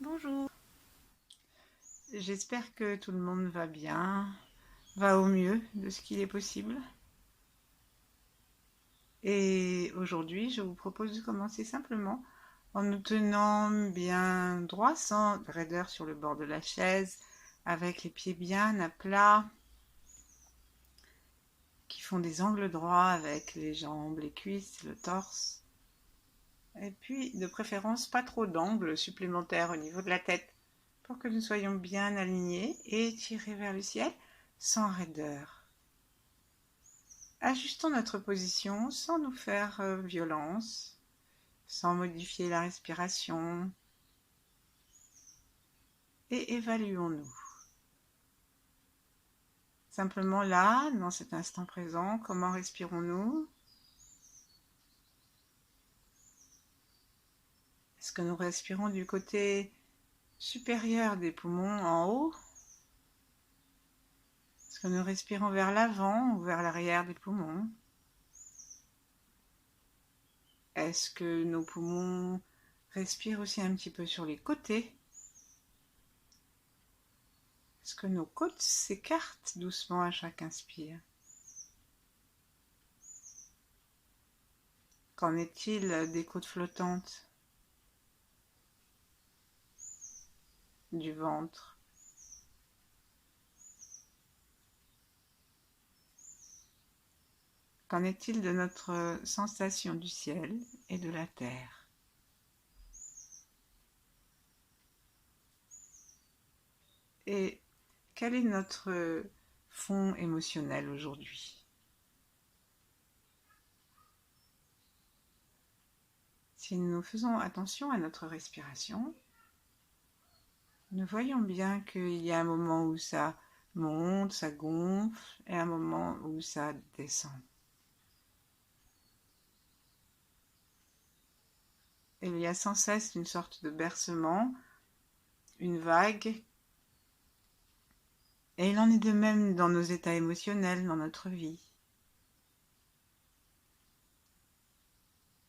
Bonjour, j'espère que tout le monde va bien, va au mieux de ce qu'il est possible. Et aujourd'hui, je vous propose de commencer simplement en nous tenant bien droit, sans raideur sur le bord de la chaise, avec les pieds bien à plat, qui font des angles droits avec les jambes, les cuisses, le torse. Et puis, de préférence, pas trop d'angles supplémentaires au niveau de la tête, pour que nous soyons bien alignés et tirés vers le ciel, sans raideur. Ajustons notre position sans nous faire violence, sans modifier la respiration, et évaluons-nous. Simplement là, dans cet instant présent, comment respirons-nous? Est-ce que nous respirons du côté supérieur des poumons en haut? Est-ce que nous respirons vers l'avant ou vers l'arrière des poumons? Est-ce que nos poumons respirent aussi un petit peu sur les côtés? Est-ce que nos côtes s'écartent doucement à chaque inspire? Qu'en est-il des côtes flottantes? Du ventre? Qu'en est-il de notre sensation du ciel et de la terre? Et quel est notre fond émotionnel aujourd'hui? Si nous faisons attention à notre respiration, nous voyons bien qu'il y a un moment où ça monte, ça gonfle, et un moment où ça descend. Et il y a sans cesse une sorte de bercement, une vague, et il en est de même dans nos états émotionnels, dans notre vie.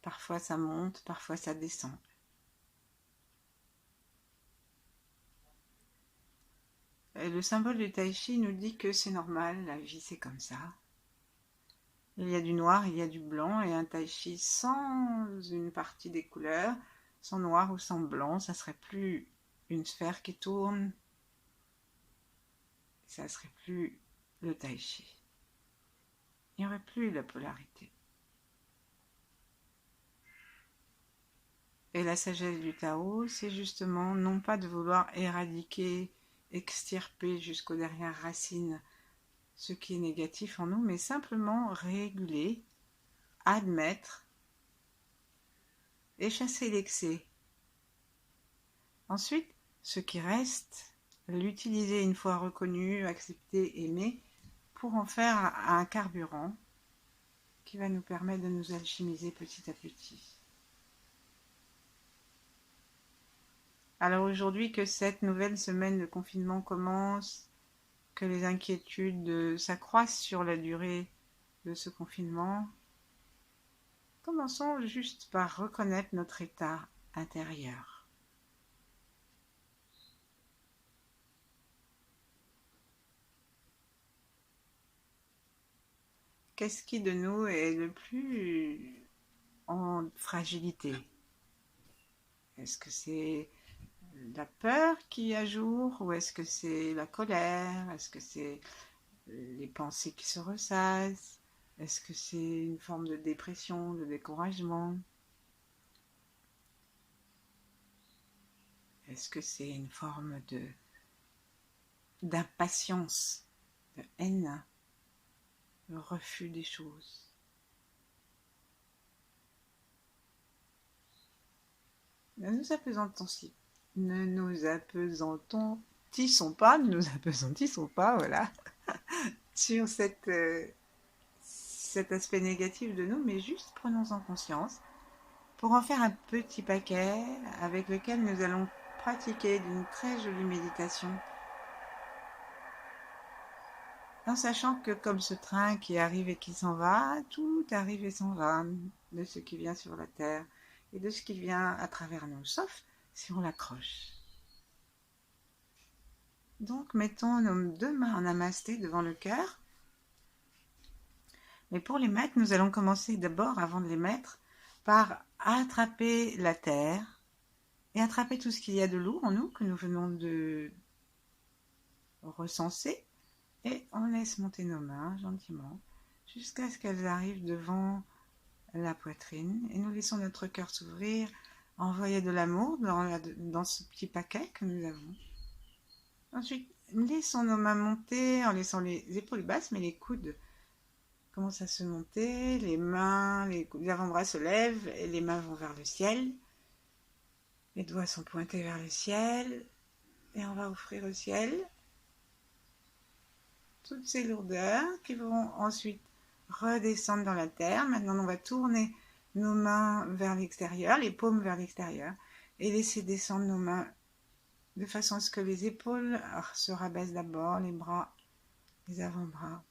Parfois ça monte, parfois ça descend. Et le symbole du tai chi nous dit que c'est normal, la vie c'est comme ça. Il y a du noir, il y a du blanc, et un tai chi sans une partie des couleurs, sans noir ou sans blanc, ça serait plus une sphère qui tourne, ça serait plus le tai chi. Il n'y aurait plus la polarité. Et la sagesse du Tao, c'est justement non pas de vouloir éradiquer, extirper jusqu'aux dernières racines ce qui est négatif en nous, mais simplement réguler, admettre et chasser l'excès. Ensuite, ce qui reste, l'utiliser une fois reconnu, accepté, aimé, pour en faire un carburant qui va nous permettre de nous alchimiser petit à petit. Alors aujourd'hui que cette nouvelle semaine de confinement commence, que les inquiétudes s'accroissent sur la durée de ce confinement, commençons juste par reconnaître notre état intérieur. Qu'est-ce qui de nous est le plus en fragilité? Est-ce que c'est la peur qui est à jour, ou est-ce que c'est la colère? Est-ce que c'est les pensées qui se ressassent? Est-ce que c'est une forme de dépression, de découragement? Est-ce que c'est une forme d'impatience, de haine, le refus des choses? Ne nous apesantissons pas, voilà, sur cet aspect négatif de nous, mais juste prenons-en conscience pour en faire un petit paquet avec lequel nous allons pratiquer d'une très jolie méditation, en sachant que comme ce train qui arrive et qui s'en va, tout arrive et s'en va, de ce qui vient sur la terre et de ce qui vient à travers nous, sauf si on l'accroche. Donc, mettons nos deux mains en namasté devant le cœur. Mais pour les mettre, nous allons commencer d'abord, avant de les mettre, par attraper la terre et attraper tout ce qu'il y a de lourd en nous que nous venons de recenser. Et on laisse monter nos mains gentiment jusqu'à ce qu'elles arrivent devant la poitrine. Et nous laissons notre cœur s'ouvrir, envoyer de l'amour dans ce petit paquet que nous avons. Ensuite, laissons nos mains monter en laissant les épaules basses, mais les coudes commencent à se monter, les mains, les avant-bras se lèvent et les mains vont vers le ciel. Les doigts sont pointés vers le ciel et on va offrir au ciel toutes ces lourdeurs qui vont ensuite redescendre dans la terre. Maintenant, on va tourner nos mains vers l'extérieur, les paumes vers l'extérieur et laisser descendre nos mains de façon à ce que les épaules se rabaissent d'abord, les bras, les avant-bras.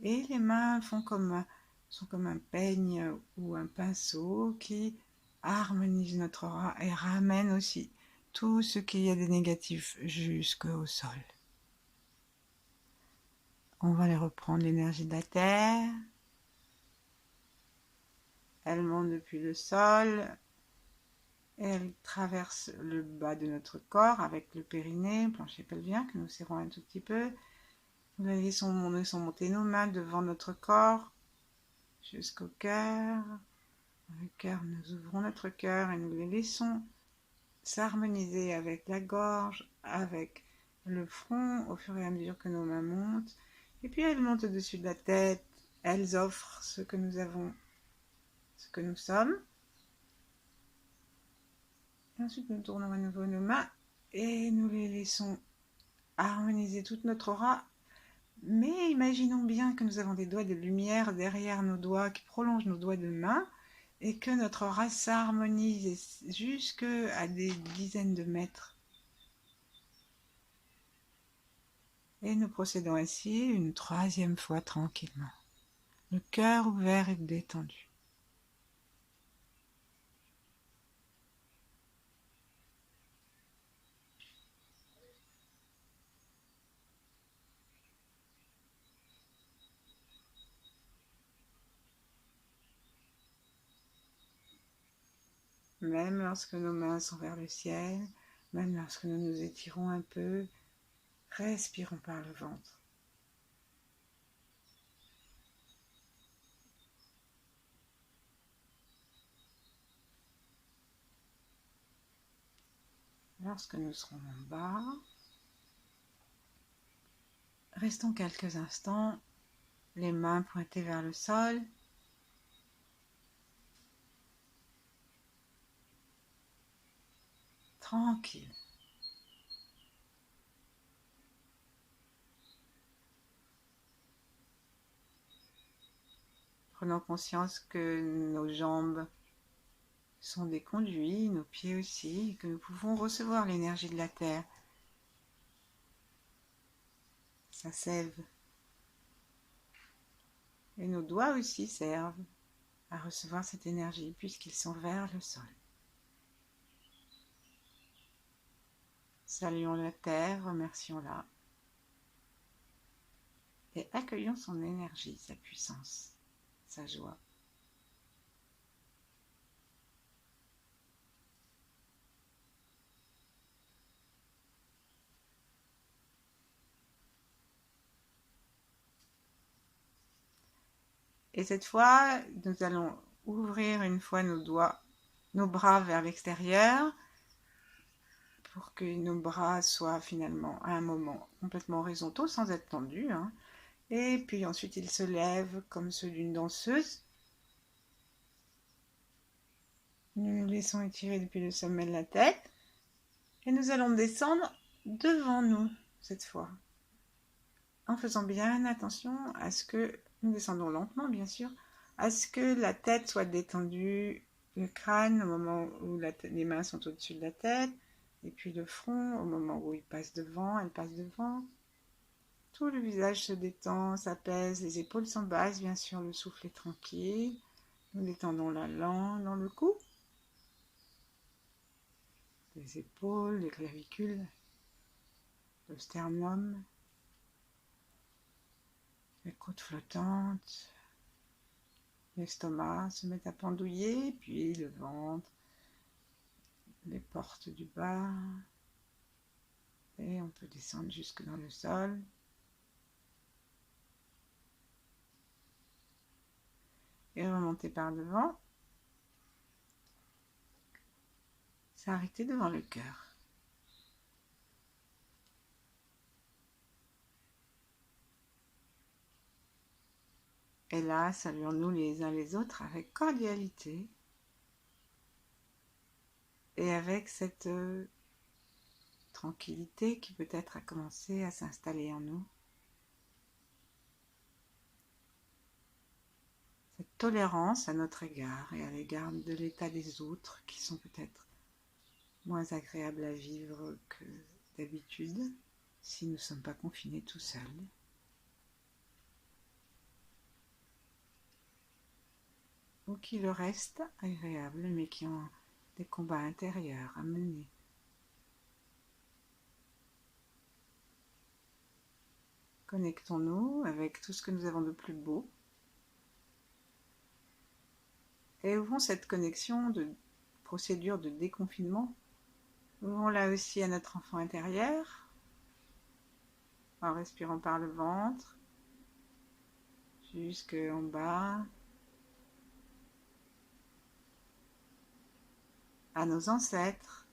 Et les mains sont comme un peigne ou un pinceau qui harmonise notre aura et ramène aussi tout ce qu'il y a de négatif jusqu'au sol. On va les reprendre l'énergie de la terre. Elle monte depuis le sol et elle traverse le bas de notre corps avec le périnée, plancher pelvien que nous serrons un tout petit peu. Nous laissons monter nos mains devant notre corps jusqu'au cœur. Le cœur, nous ouvrons notre cœur et nous les laissons s'harmoniser avec la gorge, avec le front au fur et à mesure que nos mains montent. Et puis elles montent au-dessus de la tête, elles offrent ce que nous avons, ce que nous sommes. Et ensuite nous tournons à nouveau nos mains et nous les laissons harmoniser toute notre aura. Mais imaginons bien que nous avons des doigts de lumière derrière nos doigts qui prolongent nos doigts de main et que notre aura s'harmonise jusqu'à des dizaines de mètres. Et nous procédons ainsi une troisième fois tranquillement. Le cœur ouvert et détendu. Même lorsque nos mains sont vers le ciel, même lorsque nous nous étirons un peu, respirons par le ventre. Lorsque nous serons en bas, restons quelques instants, les mains pointées vers le sol. Tranquille. Prenons conscience que nos jambes sont des conduits, nos pieds aussi, et que nous pouvons recevoir l'énergie de la terre. Ça sève. Et nos doigts aussi servent à recevoir cette énergie puisqu'ils sont vers le sol. Saluons la terre, remercions-la et accueillons son énergie, sa puissance, sa joie. Et cette fois, nous allons ouvrir une fois nos doigts, nos bras vers l'extérieur pour que nos bras soient finalement à un moment complètement horizontaux sans être tendus. Et puis ensuite, ils se lèvent comme ceux d'une danseuse. Nous nous laissons étirer depuis le sommet de la tête. Et nous allons descendre devant nous cette fois. En faisant bien attention à ce que, nous descendons lentement bien sûr, à ce que la tête soit détendue, le crâne au moment où les mains sont au-dessus de la tête, et puis le front au moment où il passe devant, elle passe devant. Tout le visage se détend, s'apaise, les épaules sont basses, bien sûr, le souffle est tranquille. Nous détendons la langue dans le cou, les épaules, les clavicules. le sternum, les côtes flottantes, l'estomac se met à pendouiller, puis le ventre, les portes du bas, et on peut descendre jusque dans le sol. Et remonter par devant, s'arrêter devant le cœur. Et là, saluons-nous les uns les autres avec cordialité et avec cette tranquillité qui peut-être a commencé à s'installer en nous. Cette tolérance à notre égard et à l'égard de l'état des autres qui sont peut-être moins agréables à vivre que d'habitude si nous ne sommes pas confinés tout seuls. Ou qui le restent agréables mais qui ont des combats intérieurs à mener. Connectons-nous avec tout ce que nous avons de plus beau et ouvrons cette connexion de procédure de déconfinement. Ouvrons là aussi à notre enfant intérieur en respirant par le ventre jusqu'en bas, à nos ancêtres,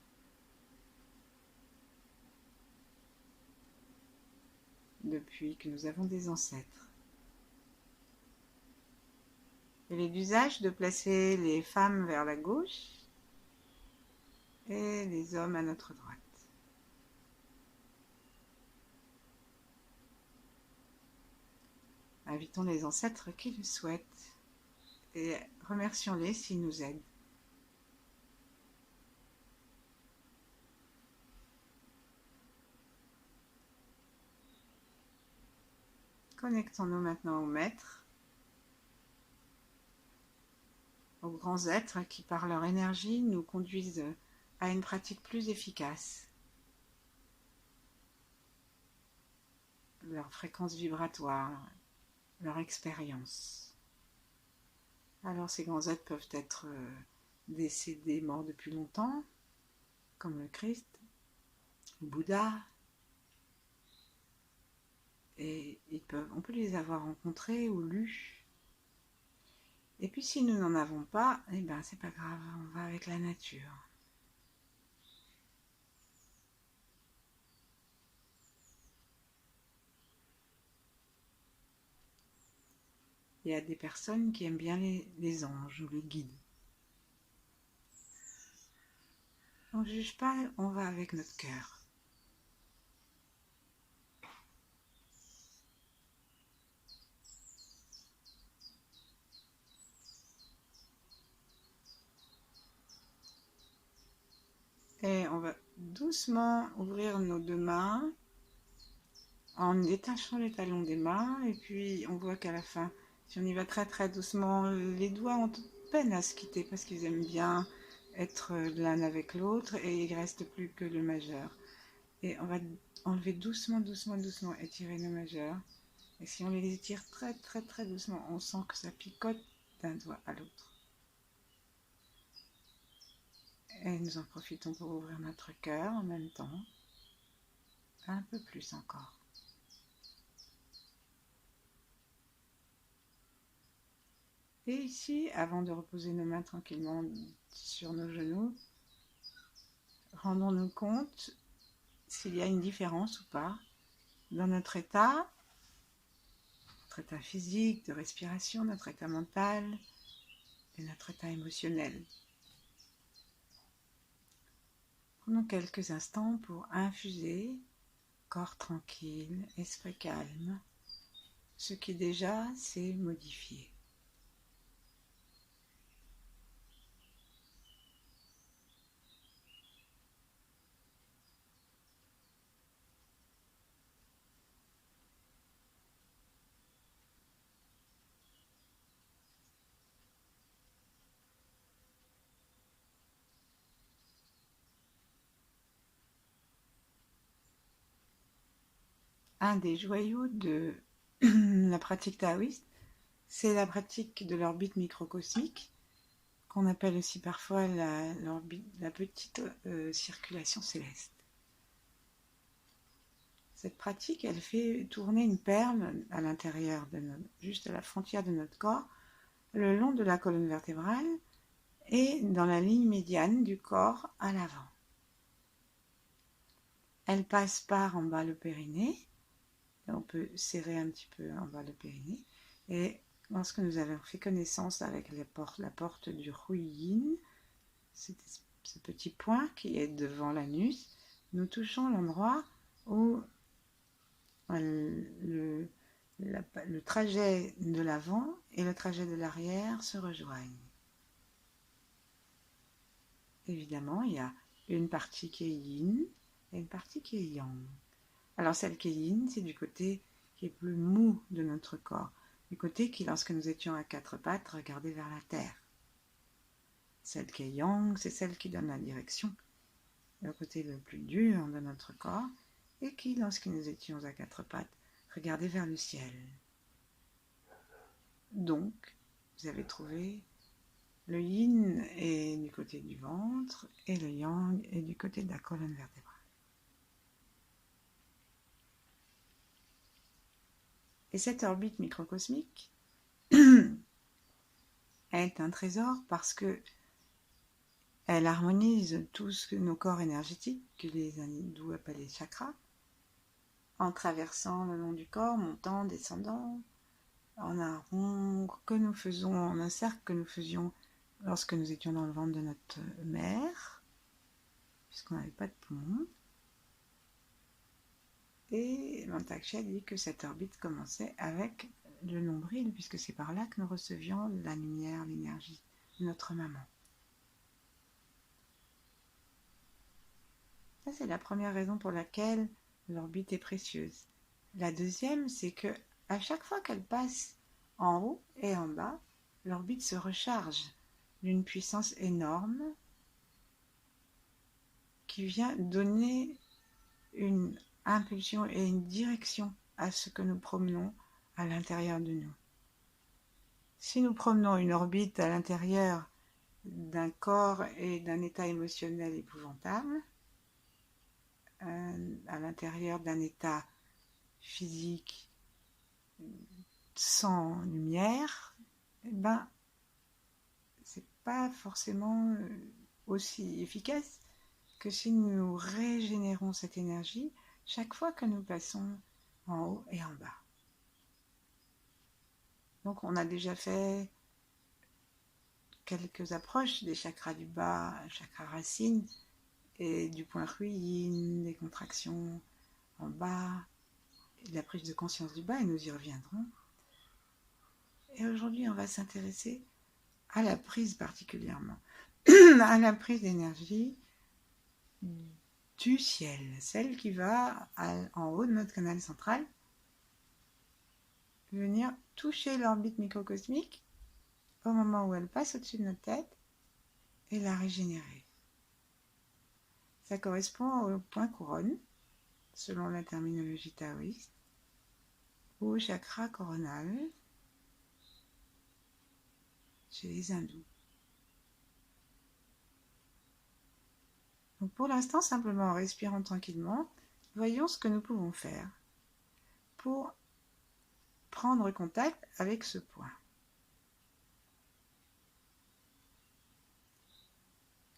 depuis que nous avons des ancêtres. Il est d'usage de placer les femmes vers la gauche et les hommes à notre droite. Invitons les ancêtres qui le souhaitent et remercions-les s'ils nous aident. Connectons-nous maintenant au maître, aux grands êtres qui, par leur énergie, nous conduisent à une pratique plus efficace. Leur fréquence vibratoire, leur expérience. Alors ces grands êtres peuvent être décédés, morts depuis longtemps, comme le Christ, le Bouddha, et on peut les avoir rencontrés ou lus. Et puis si nous n'en avons pas, eh ben c'est pas grave, on va avec la nature. Il y a des personnes qui aiment bien les anges ou les guides. On ne juge pas, on va avec notre cœur. Et on va doucement ouvrir nos deux mains en détachant les talons des mains. Et puis on voit qu'à la fin, si on y va très très doucement, les doigts ont peine à se quitter parce qu'ils aiment bien être l'un avec l'autre et il ne reste plus que le majeur. Et on va enlever doucement, doucement, doucement, étirer nos majeurs. Et si on les étire très très très doucement, on sent que ça picote d'un doigt à l'autre. Et nous en profitons pour ouvrir notre cœur en même temps. Un peu plus encore. Et ici, avant de reposer nos mains tranquillement sur nos genoux, rendons-nous compte s'il y a une différence ou pas dans notre état physique, de respiration, notre état mental et notre état émotionnel. Prenons quelques instants pour infuser, corps tranquille, esprit calme, ce qui déjà s'est modifié. un des joyaux de la pratique taoïste, c'est la pratique de l'orbite microcosmique, qu'on appelle aussi parfois la petite circulation céleste. Cette pratique, elle fait tourner une perle à l'intérieur, juste à la frontière de notre corps, le long de la colonne vertébrale et dans la ligne médiane du corps à l'avant. Elle passe par en bas le périnée, on peut serrer un petit peu en bas le périnée, et lorsque nous avons fait connaissance avec la porte du Huiyin, ce petit point qui est devant l'anus, nous touchons l'endroit où le trajet de l'avant et le trajet de l'arrière se rejoignent. Évidemment, il y a une partie qui est yin et une partie qui est yang. Alors celle qui est yin, c'est du côté qui est plus mou de notre corps, du côté qui, lorsque nous étions à quatre pattes, regardait vers la terre. Celle qui est yang, c'est celle qui donne la direction, le côté le plus dur de notre corps, et qui, lorsque nous étions à quatre pattes, regardait vers le ciel. Donc, vous avez trouvé le yin est du côté du ventre et le yang est du côté de la colonne vertébrale. Et cette orbite microcosmique est un trésor parce que elle harmonise tout ce que nos corps énergétiques, que les hindous appellent les chakras, en traversant le long du corps, montant, descendant, en un rond que nous faisons, en un cercle que nous faisions lorsque nous étions dans le ventre de notre mère, puisqu'on n'avait pas de poumons. Et Mantak dit que cette orbite commençait avec le nombril, puisque c'est par là que nous recevions la lumière, l'énergie de notre maman. Ça, c'est la première raison pour laquelle l'orbite est précieuse. La deuxième, c'est que à chaque fois qu'elle passe en haut et en bas, l'orbite se recharge d'une puissance énorme qui vient donner une impulsion et une direction à ce que nous promenons à l'intérieur de nous. Si nous promenons une orbite à l'intérieur d'un corps et d'un état émotionnel épouvantable, à l'intérieur d'un état physique sans lumière, ben, c'est pas forcément aussi efficace que si nous régénérons cette énergie chaque fois que nous passons en haut et en bas. Donc on a déjà fait quelques approches des chakras du bas, chakra racine, et du point Huiyin, des contractions en bas, et de la prise de conscience du bas, et nous y reviendrons. Et aujourd'hui, on va s'intéresser à la prise particulièrement, à la prise d'énergie du ciel, celle qui va en haut de notre canal central, venir toucher l'orbite microcosmique au moment où elle passe au-dessus de notre tête et la régénérer. Ça correspond au point couronne, selon la terminologie taoïste, ou au chakra coronal chez les hindous. Donc pour l'instant, simplement en respirant tranquillement, voyons ce que nous pouvons faire pour prendre contact avec ce point.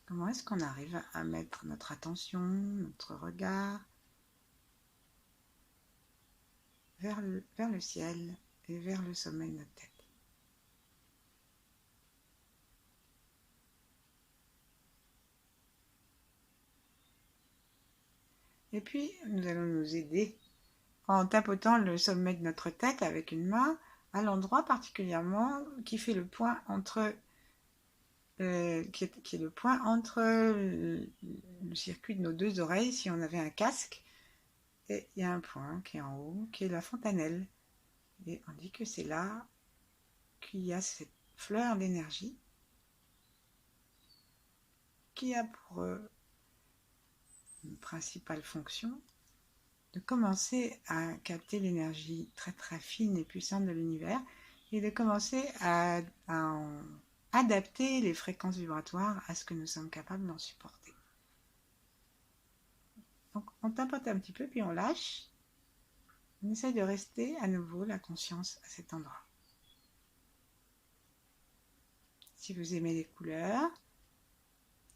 Comment est-ce qu'on arrive à mettre notre attention, notre regard vers le ciel et vers le sommet de notre tête? Et puis, nous allons nous aider en tapotant le sommet de notre tête avec une main à l'endroit particulièrement qui fait le point entre qui est le point entre le circuit de nos deux oreilles si on avait un casque, et il y a un point qui est en haut qui est la fontanelle, et on dit que c'est là qu'il y a cette fleur d'énergie qui a pour principale fonction de commencer à capter l'énergie très très fine et puissante de l'univers et de commencer à adapter les fréquences vibratoires à ce que nous sommes capables d'en supporter. Donc on tapote un petit peu puis on lâche. On essaye de rester à nouveau la conscience à cet endroit. Si vous aimez les couleurs,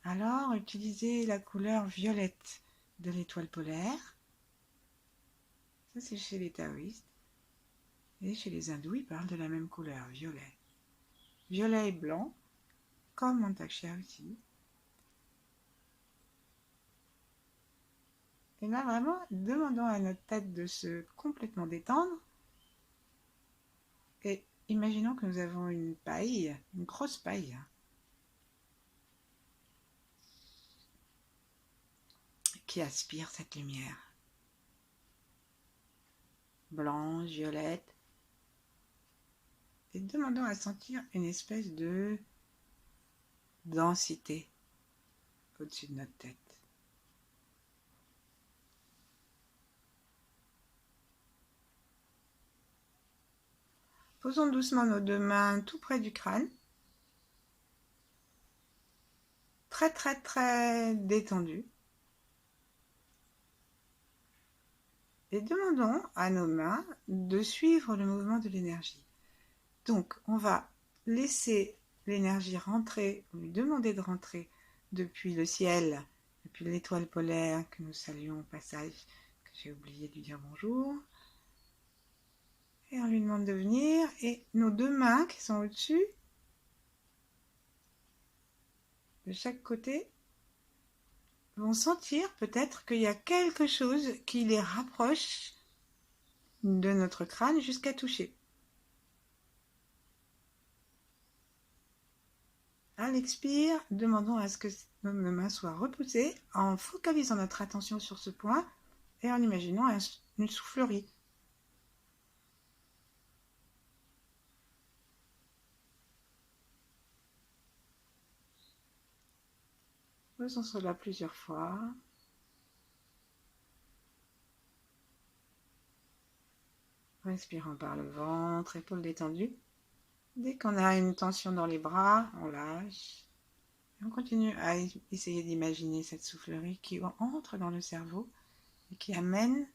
alors utilisez la couleur violette de l'étoile polaire. Ça c'est chez les taoïstes. Et chez les hindous, ils parlent de la même couleur, violet. Violet et blanc, comme en Takshya aussi. Et là, vraiment, demandons à notre tête de se complètement détendre. Et imaginons que nous avons une paille, une grosse paille, qui aspire cette lumière. Blanche, violette. Et demandons à sentir une espèce de densité au-dessus de notre tête. Posons doucement nos deux mains tout près du crâne. Très très très détendu. Et demandons à nos mains de suivre le mouvement de l'énergie. Donc, on va laisser l'énergie rentrer, ou lui demander de rentrer depuis le ciel, depuis l'étoile polaire que nous saluons au passage, que j'ai oublié de lui dire bonjour. Et on lui demande de venir, et nos deux mains qui sont au-dessus, de chaque côté, vont sentir peut-être qu'il y a quelque chose qui les rapproche de notre crâne jusqu'à toucher. À l'expire, demandons à ce que nos mains soient repoussées en focalisant notre attention sur ce point et en imaginant une soufflerie. Faisons cela plusieurs fois. Respirons par le ventre, épaules détendues. Dès qu'on a une tension dans les bras, on lâche. Et on continue à essayer d'imaginer cette soufflerie qui entre dans le cerveau et qui amène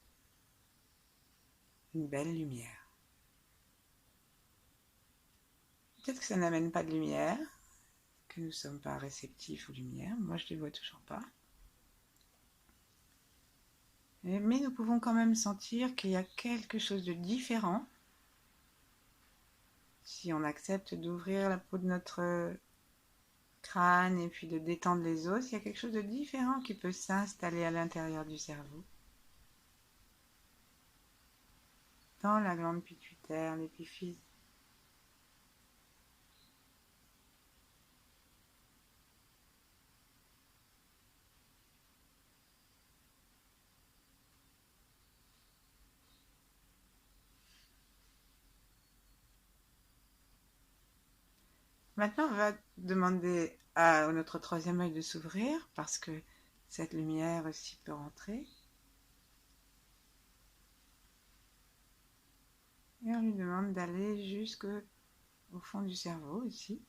une belle lumière. Peut-être que ça n'amène pas de lumière, que nous ne sommes pas réceptifs aux lumières. Moi, je ne les vois toujours pas. Mais nous pouvons quand même sentir qu'il y a quelque chose de différent si on accepte d'ouvrir la peau de notre crâne et puis de détendre les os. Il y a quelque chose de différent qui peut s'installer à l'intérieur du cerveau, dans la glande pituitaire, l'épiphyse. Maintenant, on va demander à notre troisième œil de s'ouvrir parce que cette lumière aussi peut rentrer. Et on lui demande d'aller jusqu'au fond du cerveau ici,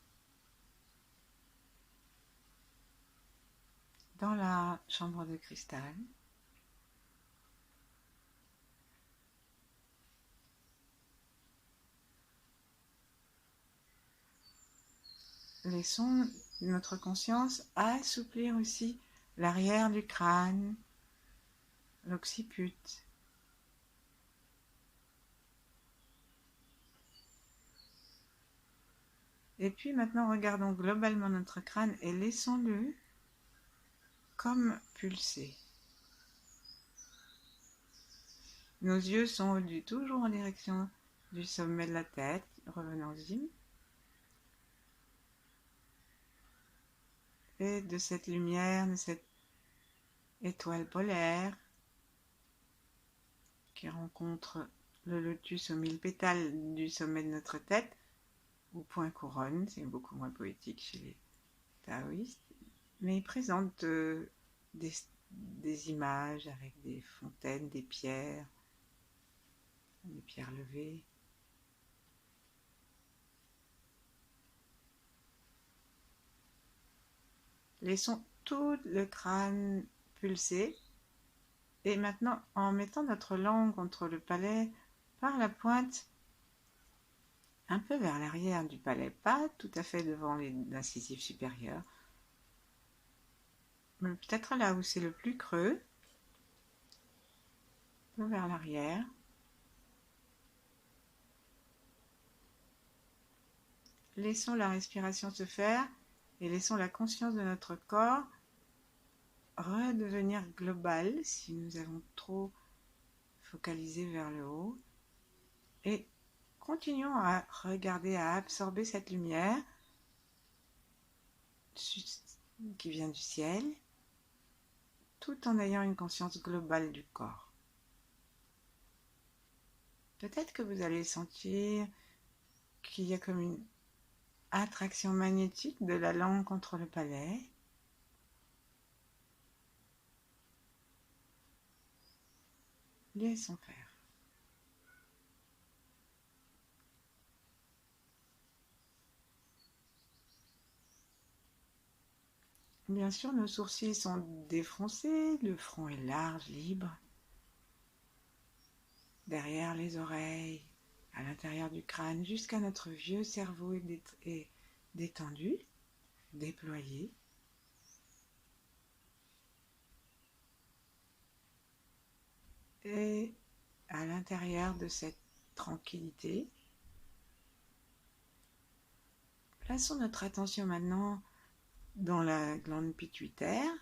dans la chambre de cristal. Laissons notre conscience assouplir aussi l'arrière du crâne, l'occiput. Et puis maintenant, regardons globalement notre crâne et laissons-le comme pulser. Nos yeux sont toujours en direction du sommet de la tête. Revenons-y. Et de cette lumière, de cette étoile polaire qui rencontre le lotus aux 1000 pétales du sommet de notre tête, ou point couronne, c'est beaucoup moins poétique chez les taoïstes, mais il présente des images avec des fontaines, des pierres levées. Laissons tout le crâne pulser. Et maintenant, en mettant notre langue contre le palais, par la pointe, un peu vers l'arrière du palais, pas tout à fait devant l'incisive supérieure, mais peut-être là où c'est le plus creux, un peu vers l'arrière. Laissons la respiration se faire et laissons la conscience de notre corps redevenir globale si nous avons trop focalisé vers le haut. Et continuons à regarder, à absorber cette lumière qui vient du ciel, tout en ayant une conscience globale du corps. Peut-être que vous allez sentir qu'il y a comme une attraction magnétique de la langue contre le palais. Laissons faire. Bien sûr, nos sourcils sont défroncés, le front est large, libre. Derrière les oreilles, à l'intérieur du crâne, jusqu'à notre vieux cerveau est détendu, déployé. Et à l'intérieur de cette tranquillité, plaçons notre attention maintenant dans la glande pituitaire,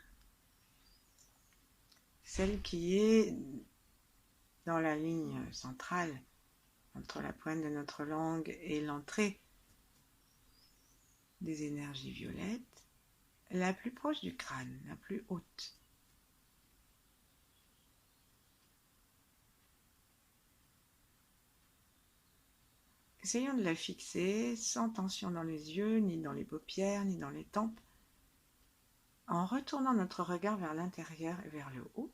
celle qui est dans la ligne centrale entre la pointe de notre langue et l'entrée des énergies violettes, la plus proche du crâne, la plus haute. Essayons de la fixer sans tension dans les yeux, ni dans les paupières, ni dans les tempes, en retournant notre regard vers l'intérieur et vers le haut.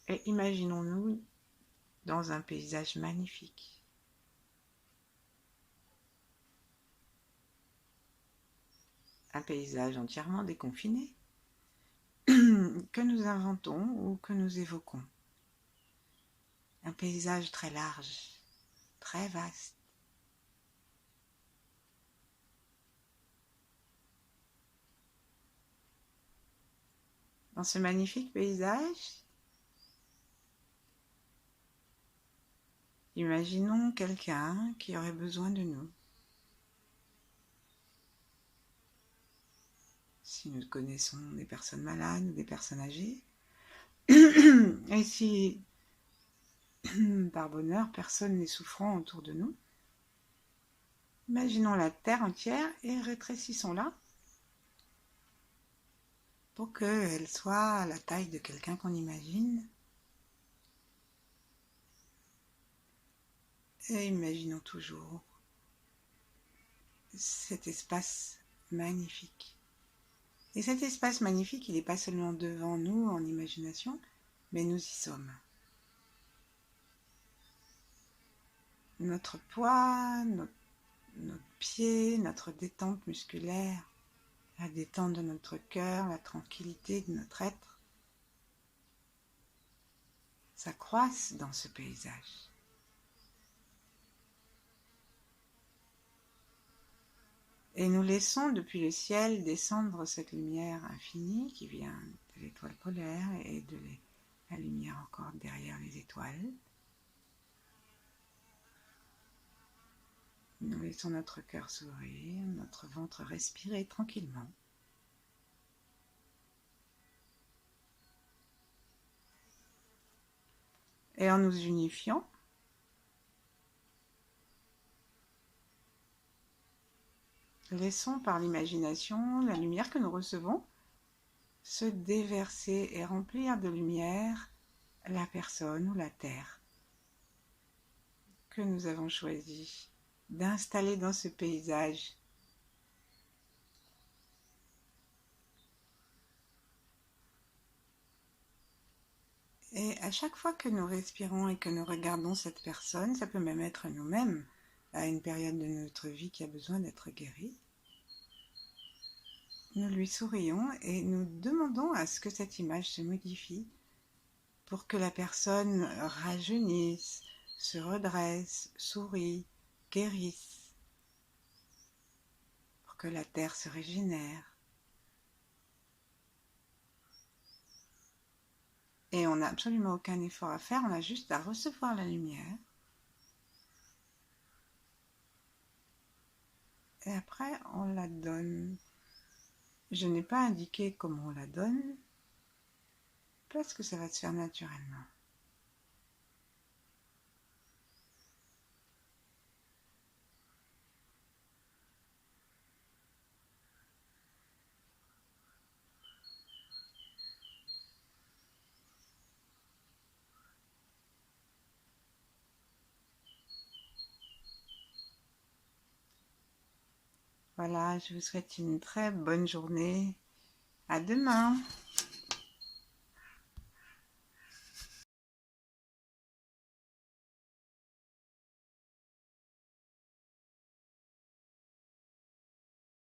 Et imaginons-nous dans un paysage magnifique. Un paysage entièrement déconfiné, que nous inventons ou que nous évoquons. Un paysage très large, très vaste. Dans ce magnifique paysage, imaginons quelqu'un qui aurait besoin de nous. Si nous connaissons des personnes malades ou des personnes âgées, et si, par bonheur, personne n'est souffrant autour de nous, imaginons la terre entière et rétrécissons-la pour qu'elle soit à la taille de quelqu'un qu'on imagine. Et imaginons toujours cet espace magnifique. Et cet espace magnifique, il n'est pas seulement devant nous en imagination, mais nous y sommes. Notre poids, notre pied, notre détente musculaire, la détente de notre cœur, la tranquillité de notre être, s'accroissent dans ce paysage. Et nous laissons depuis le ciel descendre cette lumière infinie qui vient de l'étoile polaire et de la lumière encore derrière les étoiles. Nous laissons notre cœur s'ouvrir, notre ventre respirer tranquillement. Et en nous unifiant, laissons par l'imagination la lumière que nous recevons se déverser et remplir de lumière la personne ou la terre que nous avons choisie d'installer dans ce paysage. Et à chaque fois que nous respirons et que nous regardons cette personne, ça peut même être nous-mêmes à une période de notre vie qui a besoin d'être guérie, nous lui sourions et nous demandons à ce que cette image se modifie pour que la personne rajeunisse, se redresse, sourie, guérisse, pour que la terre se régénère. Et on n'a absolument aucun effort à faire, on a juste à recevoir la lumière. Et après, on la donne. Je n'ai pas indiqué comment on la donne, parce que ça va se faire naturellement. Voilà, je vous souhaite une très bonne journée. À demain!